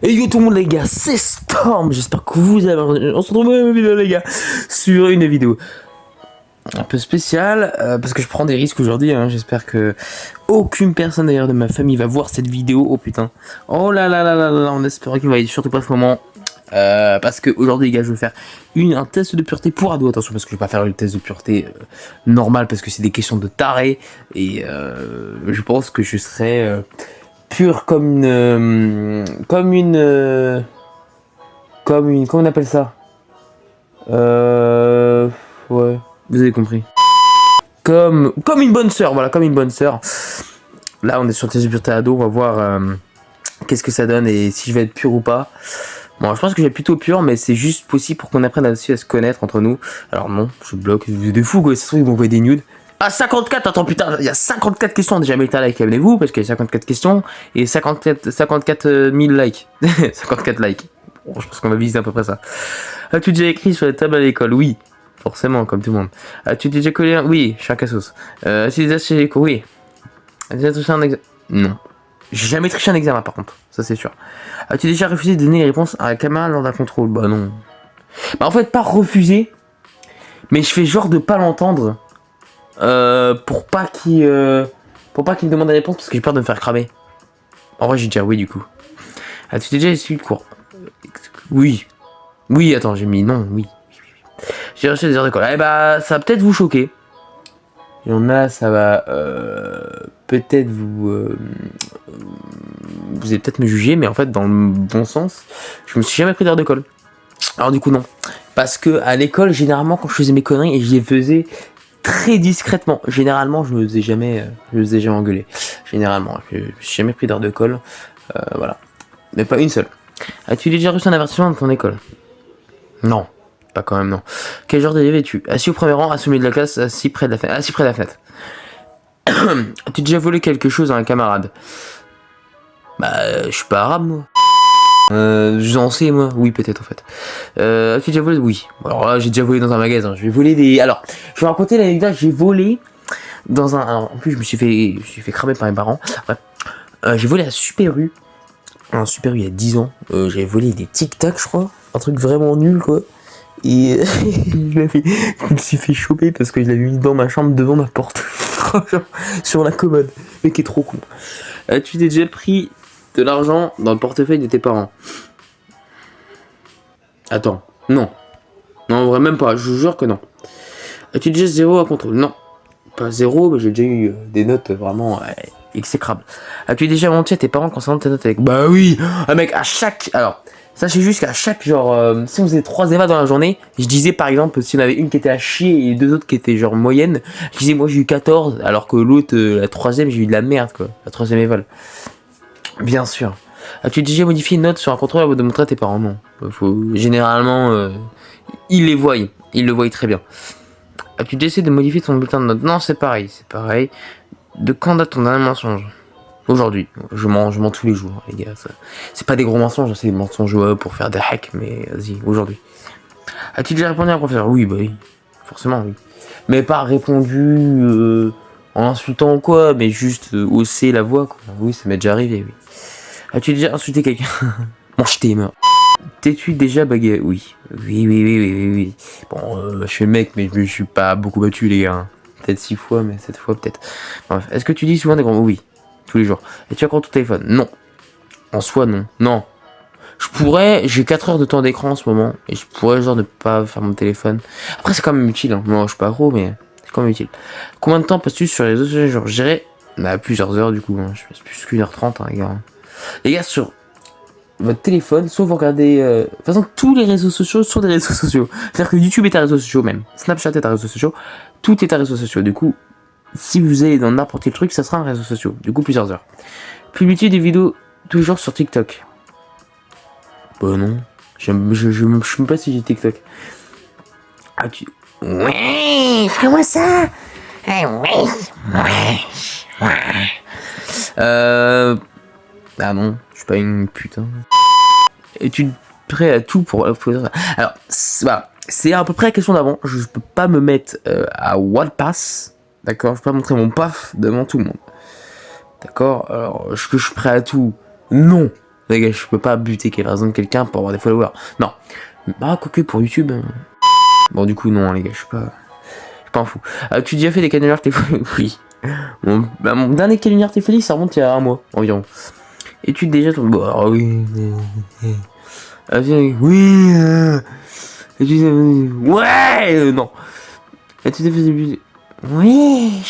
Et yo tout le monde les gars, c'est Storm, j'espère que vous avez... On se retrouve dans une vidéo les gars, sur une vidéo un peu spéciale, parce que je prends des risques aujourd'hui, hein. J'espère que aucune personne d'ailleurs de ma famille va voir cette vidéo, oh putain. Oh là là là là là, on espère qu'il va y surtout pas ce moment. Parce que aujourd'hui les gars je vais faire un test de pureté pour ado, attention parce que je vais pas faire le test de pureté normal parce que c'est des questions de taré et je pense que je serai pur comme une comment on appelle ça, ouais vous avez compris, comme une bonne sœur, voilà, comme une bonne sœur. Là on est sur le test de pureté ado, on va voir qu'est-ce que ça donne et si je vais être pur ou pas. Bon, je pense que je vais être plutôt pur, mais c'est juste possible pour qu'on apprenne aussi à se connaître entre nous. Alors non, je bloque, de fou quoi, c'est sûr qu'ils vont envoyer des nudes. Ah 54, attends putain, il y a 54 questions, déjà mettez un like, abonnez-vous, parce qu'il y a 54 questions, et 54 000 likes. 54 likes. Bon, je pense qu'on va viser à peu près ça. As-tu déjà écrit sur la table à l'école? Oui, forcément, comme tout le monde. As-tu déjà collé un... Oui, chaque sauce. As-tu déjà triché les cours? Oui. As-tu déjà triché un examen? Non. J'ai jamais triché un examen par contre, ça c'est sûr. As-tu déjà refusé de donner les réponses à la caméra lors d'un contrôle? Bah non. Bah en fait pas refuser, mais je fais genre de pas l'entendre pour pas qu'il me demande la réponse parce que j'ai peur de me faire cramer. En vrai j'ai déjà oui du coup. As-tu déjà essayé le cours? Oui. Oui attends j'ai mis non oui. J'ai reçu des heures d'école. Eh bah ça va peut-être vous choquer. Il y en a ça va peut-être vous allez peut-être me juger, mais en fait dans le bon sens, je me suis jamais pris d'heure de colle. Alors du coup non, parce que à l'école généralement quand je faisais mes conneries et je les faisais très discrètement, généralement je me faisais jamais engueuler. Généralement, je suis jamais pris d'heure de colle, voilà, mais pas une seule. As-tu déjà reçu un avertissement de ton école? Non, pas quand même non. Quel genre d'élève es-tu? Assis au premier rang, assis au milieu de la classe, assis près de la fenêtre. Assis près de la fenêtre. As-tu déjà volé quelque chose à un camarade? Bah, je suis pas arabe, moi. J'en sais, moi. Oui, peut-être, en fait. As-tu déjà volé? Oui. Alors là, j'ai déjà volé dans un magasin. Je vais voler des... Alors, je vais raconter l'anecdote. J'ai volé dans un... Alors, en plus, je me suis fait cramer par mes parents. Bref. J'ai volé à Super U. Un Super U il y a 10 ans. J'avais volé des Tic Tac, je crois. Un truc vraiment nul, quoi. Et je me suis fait choper parce que je l'avais mis dans ma chambre devant ma porte. Sur la commode. Mais qui est trop con. As-tu déjà pris de l'argent dans le portefeuille de tes parents? Attends, non. Non, en vrai, même pas, je vous jure que non. As-tu déjà 0 à contrôle? Non. Pas 0, mais j'ai déjà eu des notes vraiment exécrables. As-tu déjà menti à tes parents concernant tes notes avec... Bah oui. Ah mec, à chaque... Alors, sachez juste qu'à chaque, genre, si on faisait 3 EVA dans la journée, je disais par exemple, si on avait une qui était à chier et 2 autres qui étaient genre moyennes, je disais moi j'ai eu 14, alors que l'autre, la troisième, j'ai eu de la merde quoi. La troisième éval. Bien sûr. As-tu déjà modifié une note sur un contrôle avant de montrer à tes parents? Non. Généralement, ils les voient. Ils le voient très bien. As-tu déjà essayé de modifier ton bulletin de notes? Non, c'est pareil. C'est pareil. De quand date ton dernier mensonge? Aujourd'hui. Je mens tous les jours, les gars. C'est pas des gros mensonges, c'est des mensonges pour faire des hacks, mais vas-y, aujourd'hui. As-tu déjà répondu à un professeur? Oui, bah oui. Forcément, oui. Mais pas répondu en insultant ou quoi, mais juste hausser la voix, quoi. Oui, ça m'est déjà arrivé, oui. As-tu déjà insulté quelqu'un? Mange tes mains. T'es-tu déjà bagué? Oui. Oui. Bon, je suis le mec, mais je suis pas beaucoup battu, les gars. Peut-être 6 fois, mais 7 fois, peut-être. Bref. Est-ce que tu dis souvent des grands mots? Oui. Tous les jours. Et tu as encore ton téléphone? Non. En soi, non. Non. J'ai 4 heures de temps d'écran en ce moment, et je pourrais, genre, ne pas faire mon téléphone. Après, c'est quand même utile, hein. Moi, je suis pas gros, mais c'est quand même utile. Combien de temps passes-tu sur les réseaux sociaux? Genre, je dirais, plusieurs heures, du coup, hein. Je passe plus qu'1h30, hein, les gars. Les gars, sur votre téléphone, soit vous regardez... de toute façon, tous les réseaux sociaux sont des réseaux sociaux. C'est-à-dire que YouTube est un réseau social même. Snapchat est un réseau social. Tout est un réseau social. Du coup, si vous allez dans n'importe quel truc, ça sera un réseau social. Du coup, plusieurs heures. Publiez des vidéos toujours sur TikTok. Bah non. Je sais même pas si j'ai TikTok. Ah, tu... Ouais, fais-moi ça. Ouais. Ah non, je suis pas une putain. Es-tu prêt à tout pour... Alors, c'est à peu près la question d'avant. Je peux pas me mettre à Wall Pass. D'accord, je peux pas montrer mon paf devant tout le monde. D'accord, alors, est-ce que je suis prêt à tout? Non. Les gars, je peux pas buter la raison de quelqu'un pour avoir des followers. Non. Bah, quoique pour YouTube. Bon, du coup, non, les gars, je suis pas un fou. Tu as déjà fait des canulars téléphoniques? Oui. Mon dernier canular téléphonique, ça remonte il y a un mois environ. Et tu déjà ton. Bon, alors, oui. Oui. Et tu ouais. Non. Et tu t'es fait abuser. Oui.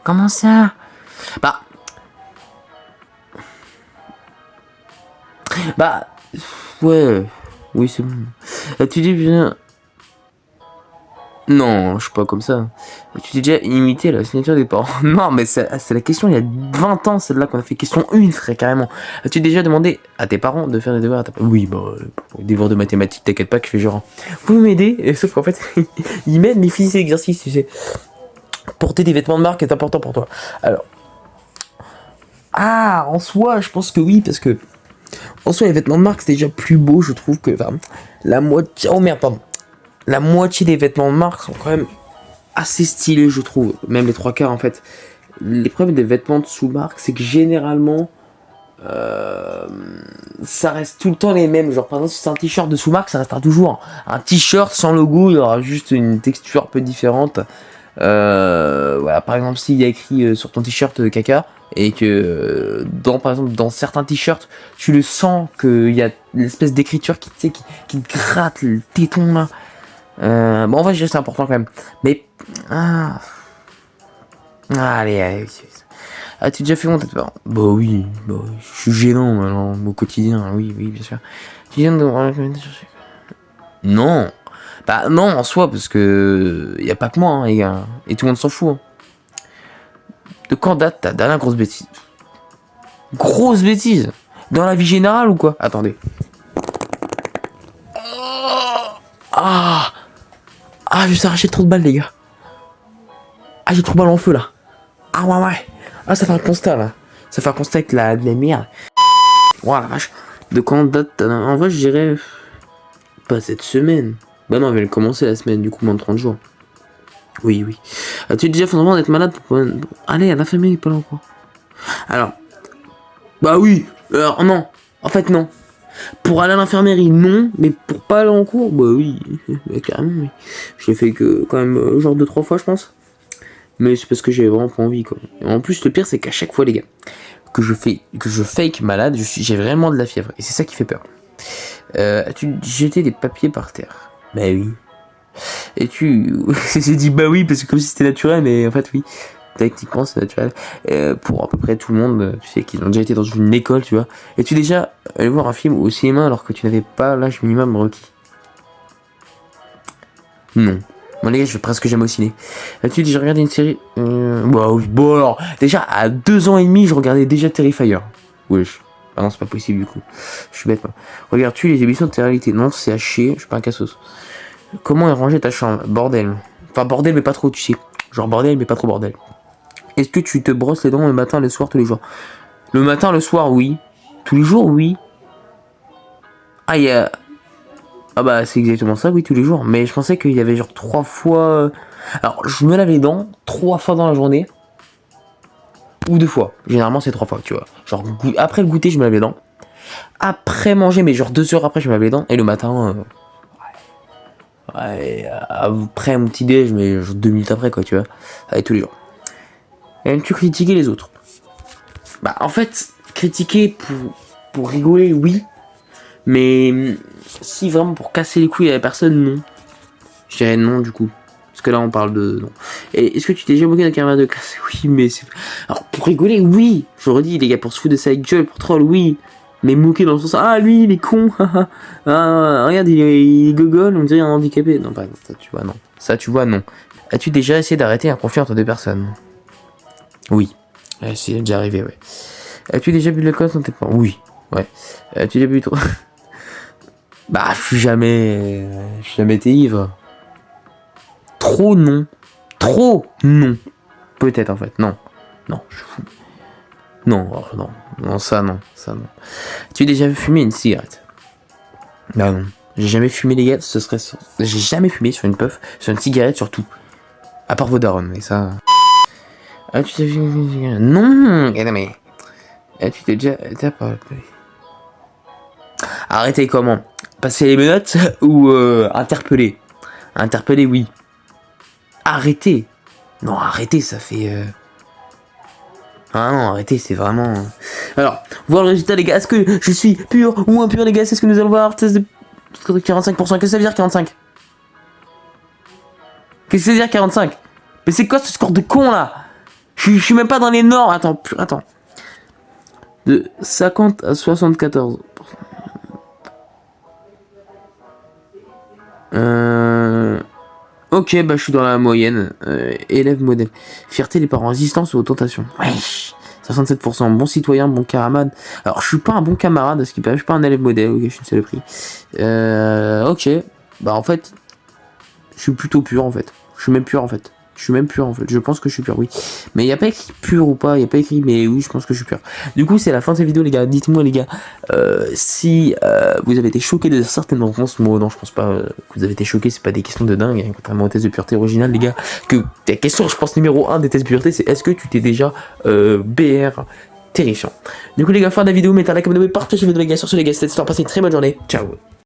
Comment ça? Bah. Ouais. Oui, c'est bon. Tu dis bien. Non, je suis pas comme ça. Tu t'es déjà imité la signature des parents? Non, mais c'est la question il y a 20 ans, celle-là qu'on a fait question 1, frère, carrément. As-tu déjà demandé à tes parents de faire des devoirs à ta part? Oui, bah, des devoirs de mathématiques, t'inquiète pas que je fais genre. Vous pouvez m'aider? Sauf qu'en fait, ils m'aident, mais ils finissent l'exercice, tu sais. Porter des vêtements de marque est important pour toi. Alors. Ah, en soi, je pense que oui, parce que. En soi, les vêtements de marque, c'est déjà plus beau, je trouve, que. Enfin, la moitié. Oh merde, pardon. La moitié des vêtements de marque sont quand même assez stylés, je trouve. Même les 3 quarts, en fait. Les problèmes des vêtements de sous-marque, c'est que généralement, ça reste tout le temps les mêmes. Genre, par exemple, si c'est un t-shirt de sous-marque, ça restera toujours un t-shirt sans logo. Il y aura juste une texture un peu différente. Voilà, par exemple, s'il y a écrit sur ton t-shirt caca, et que par exemple, dans certains t-shirts, tu le sens qu'il y a l'espèce d'écriture qui te gratte le téton là. Bon, en vrai, je dirais que c'est important quand même. Mais. Allez. As-tu déjà fait honte à tes parents? Bah oui, je suis gênant maintenant, au quotidien, oui, bien sûr. Tu viens de. Non. Bah non, en soi, parce que. Y a pas que moi, hein, les gars. Et tout le monde s'en fout. Hein. De quand date ta dernière grosse bêtise? Grosse bêtise? Dans la vie générale ou quoi? Attendez. Ah, je vais s'arracher trop de balles, les gars. Ah, j'ai trop de balles en feu là. Ah ouais. Ah, ça fait un constat là. Ça fait un constat avec de la merde. Oh la vache. De quand date en vrai, je dirais. Pas cette semaine. Bah non, elle vient de commencer la semaine, du coup, moins de 30 jours. Oui. As-tu déjà fait vraiment d'être malade pour aller à l'infirmerie pas longtemps? Alors. Bah oui. Alors, non. En fait, non. Pour aller à l'infirmerie, non. Mais pour pas aller en cours, bah oui. Bah, carrément, oui. Je l'ai fait que quand même, genre 2-3 fois, je pense. Mais c'est parce que j'avais vraiment pas envie, quoi. Et en plus, le pire, c'est qu'à chaque fois, les gars, que je fake malade, j'ai vraiment de la fièvre. Et c'est ça qui fait peur. As-tu jeté des papiers par terre? Bah oui. Et j'ai dit bah oui, parce que comme si c'était naturel, mais en fait, oui. Techniquement, c'est naturel. Pour à peu près tout le monde, tu sais, qui ont déjà été dans une école, tu vois. Es-tu déjà allé voir un film au cinéma alors que tu n'avais pas l'âge minimum requis? Non. Bon les gars, je vais presque jamais au ciné. As-tu déjà regardé une série? Bah oui, bon alors, déjà à 2 ans et demi, je regardais déjà Terrifier. Wesh. Ah non, c'est pas possible du coup. Je suis bête moi. Regardes-tu les émissions de télé-réalité? Non, c'est à chier, je suis pas un cassos. Comment est rangée ta chambre? Bordel. Enfin bordel mais pas trop, tu sais. Genre bordel mais pas trop bordel. Est-ce que tu te brosses les dents le matin, le soir, tous les jours? Le matin, le soir, oui. Tous les jours, oui. Ah, il y a... Ah bah c'est exactement ça, oui, tous les jours. Mais je pensais qu'il y avait genre 3 fois... Alors, je me lave les dents 3 fois dans la journée. Ou 2 fois. Généralement, c'est 3 fois, tu vois. Genre, après le goûter, je me lave les dents. Après manger, mais genre 2 heures après, je me lave les dents. Et le matin... Ouais, après mon petit déj, mais genre 2 minutes après, quoi, tu vois. Allez, tous les jours. Aimes-tu critiquer les autres? Bah, en fait, critiquer pour rigoler, oui. Mais si vraiment pour casser les couilles à la personne, non. Je dirais non, du coup. Parce que là, on parle de non. Et est-ce que tu t'es déjà moqué d'un camarade de classe? Oui, mais c'est... Alors, pour rigoler, oui. Je redis, les gars, pour se foutre de sa gueule, pour troll, oui. Mais moquer dans le sens, ah, lui, il est con. Regarde, il est gogol, on dirait un handicapé. Non, par exemple, ça, tu vois, non. Ça, tu vois, non. As-tu déjà essayé d'arrêter un conflit entre deux personnes? Oui. C'est déjà arrivé, ouais. As-tu déjà bu de l'alcool sans tes parents? Oui. Ouais. As-tu déjà bu trop? Bah, je suis jamais été ivre. Trop, non. Trop, non. Peut-être, en fait. Non. Non, je suis fou. Non, oh, non. Non, ça, non. Tu as déjà fumé une cigarette? Bah, non. J'ai jamais fumé, les gars. J'ai jamais fumé sur une puff, sur une cigarette, surtout. À part vos darons, et ça... Ah, tu t'es fumé une cigarette? Non, mais... Ah, tu t'es déjà... Arrêter comment? Passer les menottes ou interpeller? Interpeller, oui. Arrêter. Non, arrêter, ça fait... Ah non, arrêtez, c'est vraiment... Alors, voir le résultat, les gars. Est-ce que je suis pur ou impur, les gars? C'est ce que nous allons voir. Test de 45%. Qu'est-ce que ça veut dire, 45? Qu'est-ce que ça veut dire, 45? Mais c'est quoi ce score de con, là? Je suis même pas dans les normes. Attends. De 50 à 74. Ok, bah je suis dans la moyenne. Élève modèle. Fierté des parents. Résistance aux tentations. Wesh. 67%. Bon citoyen, bon camarade. Alors, je suis pas un bon camarade, ce qui paraît. Je suis pas un élève modèle. Ok, je suis une saloperie. Ok. Bah, en fait, je suis plutôt pur, en fait. Je suis même pur, en fait. Je pense que je suis pur, oui. Mais il n'y a pas écrit pur ou pas. Il n'y a pas écrit, mais oui, je pense que je suis pur. Du coup, c'est la fin de cette vidéo, les gars. Dites-moi, les gars, si vous avez été choqués de certaines réponses. Moi, non, je pense pas que vous avez été choqués. C'est pas des questions de dingue. Hein, contrairement aux tests de pureté original, les gars. Que la question, je pense, numéro 1 des tests de pureté, c'est est-ce que tu t'es déjà BR terrifiant? Du coup, les gars, fin de la vidéo. Mettez un like, abonnez-vous, partagez la vidéo, les gars. Sur ce, les gars, c'était passez une très bonne journée. Ciao.